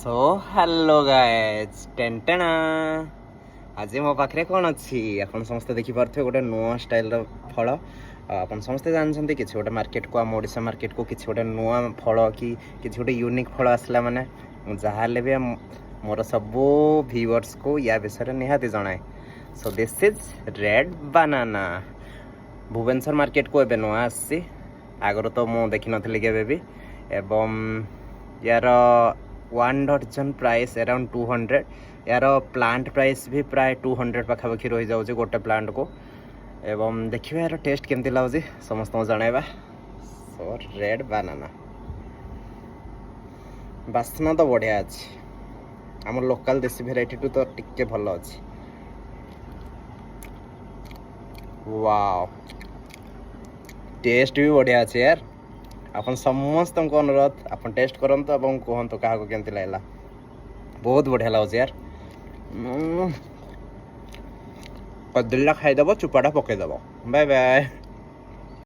So hello guys टेंटेना आज मो पाखे कौन अच्छी आपन समस्ते देखि पारथे गोटे नुआ स्टाइल फल आपन समस्ते जानछन्ती किछि गोटे मार्केट को आम ओडिशा मार्केट को किछि गोटे नुआ फल कि किछि गोटे यूनिक फल आसला माने जहाले भी मोर सबो व्यूअर्स को या विषय निहाती जणाए। So this is red banana Bhubaneswar market को एबे नुआ आसी आगर तो मु देखि नथली केबे भी एवं यार 1 डजन प्राइस अराउंड 200 यार प्लांट प्राइस भी प्राय 200 पाखापाखि रही जाऊँ गोटे प्लांट को एवं देखिए यार टेस्ट केमती लगे समस्त जनइबा। सो रेड बनाना बास्ना तो बढ़िया अच्छी आम लोकल देसी भेराइटी टू तो टिके भल अच्छी। वाओ टेस्ट भी बढ़िया अच्छे यार आपन समस्त अनुरोध आपन टेस्ट करंतु एवं कहंतु क्या केमती लागला बहुत बढ़िया लगे यार। कदिल्ला खाईदेव चुपाटा पकईदेव बाय बाय।